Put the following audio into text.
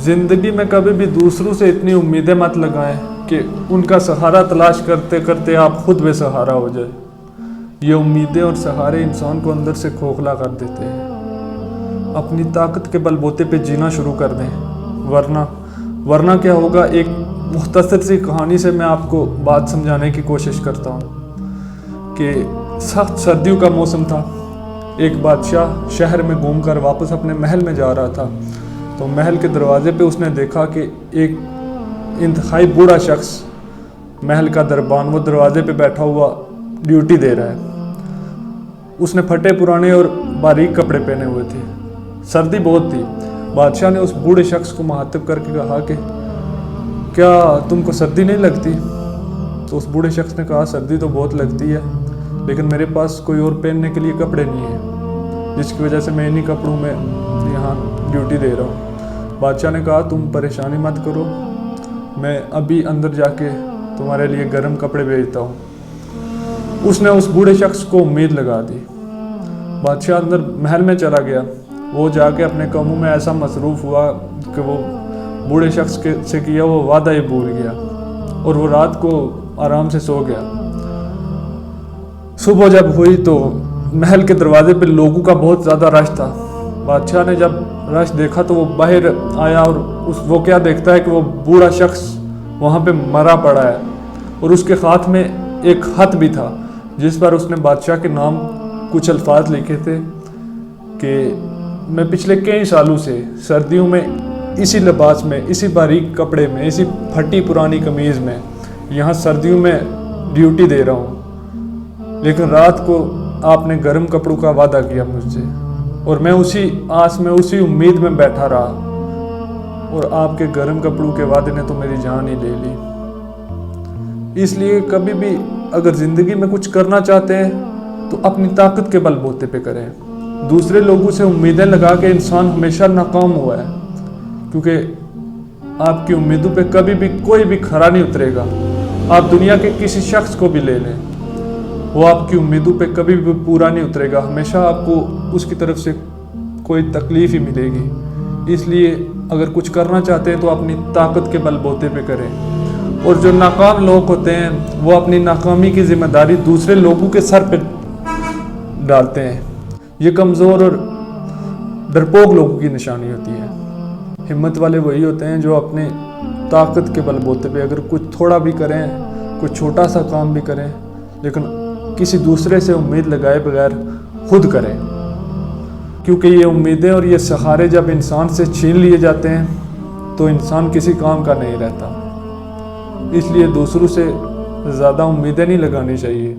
ज़िंदगी में कभी भी दूसरों से इतनी उम्मीदें मत लगाएं कि उनका सहारा तलाश करते करते आप खुद बेसहारा हो जाए। ये उम्मीदें और सहारे इंसान को अंदर से खोखला कर देते हैं। अपनी ताकत के बलबूते पे जीना शुरू कर दें, वरना क्या होगा। एक मुख्तसर सी कहानी से मैं आपको बात समझाने की कोशिश करता हूँ कि सख्त सर्दियों का मौसम था। एक बादशाह शहर में घूमकर वापस अपने महल में जा रहा था, तो महल के दरवाजे पे उसने देखा कि एक इंतहाई बूढ़ा शख्स, महल का दरबान, वो दरवाजे पे बैठा हुआ ड्यूटी दे रहा है। उसने फटे पुराने और बारीक कपड़े पहने हुए थे, सर्दी बहुत थी। बादशाह ने उस बूढ़े शख्स को मुखातिब करके कहा कि क्या तुमको सर्दी नहीं लगती? तो उस बूढ़े शख्स ने कहा, सर्दी तो बहुत लगती है, लेकिन मेरे पास कोई और पहनने के लिए कपड़े नहीं है, जिसकी वजह से मैं इन्हीं कपड़ों में यहाँ ड्यूटी दे रहा हूँ। बादशाह ने कहा, तुम परेशानी मत करो, मैं अभी अंदर जाके तुम्हारे लिए गर्म कपड़े भेजता हूँ। उसने उस बूढ़े शख्स को उम्मीद लगा दी। बादशाह अंदर महल में चला गया। वो जाके अपने कामों में ऐसा मसरूफ़ हुआ कि वो बूढ़े शख्स से किया वो वादा ही भूल गया, और वो रात को आराम से सो गया। सुबह जब हुई तो महल के दरवाजे पे लोगों का बहुत ज़्यादा रश था। बादशाह ने जब रश देखा तो वो बाहर आया, और वो क्या देखता है कि वो बूढ़ा शख्स वहाँ पे मरा पड़ा है, और उसके हाथ में एक खत भी था जिस पर उसने बादशाह के नाम कुछ अल्फाज लिखे थे कि मैं पिछले कई सालों से सर्दियों में इसी लिबास में, इसी बारीक कपड़े में, इसी फटी पुरानी कमीज़ में यहाँ सर्दियों में ड्यूटी दे रहा हूँ, लेकिन रात को आपने गर्म कपड़ों का वादा किया मुझसे, और मैं उसी आस में, उसी उम्मीद में बैठा रहा, और आपके गर्म कपड़ों के वादे ने तो मेरी जान ही ले ली। इसलिए कभी भी अगर ज़िंदगी में कुछ करना चाहते हैं तो अपनी ताकत के बलबूते पे करें। दूसरे लोगों से उम्मीदें लगा के इंसान हमेशा नाकाम हुआ है, क्योंकि आपकी उम्मीदों पे कभी भी कोई भी खरा नहीं उतरेगा। आप दुनिया के किसी शख्स को भी ले लें, वो आपकी उम्मीदों पे कभी भी पूरा नहीं उतरेगा। हमेशा आपको उसकी तरफ से कोई तकलीफ़ ही मिलेगी। इसलिए अगर कुछ करना चाहते हैं तो अपनी ताकत के बलबूते पे करें। और जो नाकाम लोग होते हैं वो अपनी नाकामी की जिम्मेदारी दूसरे लोगों के सर पे डालते हैं। ये कमज़ोर और डरपोक लोगों की निशानी होती है। हिम्मत वाले वही होते हैं जो अपने ताकत के बलबूते पे अगर कुछ थोड़ा भी करें, कुछ छोटा सा काम भी करें, लेकिन किसी दूसरे से उम्मीद लगाए बगैर खुद करें। क्योंकि ये उम्मीदें और ये सहारे जब इंसान से छीन लिए जाते हैं तो इंसान किसी काम का नहीं रहता। इसलिए दूसरों से ज़्यादा उम्मीदें नहीं लगानी चाहिए।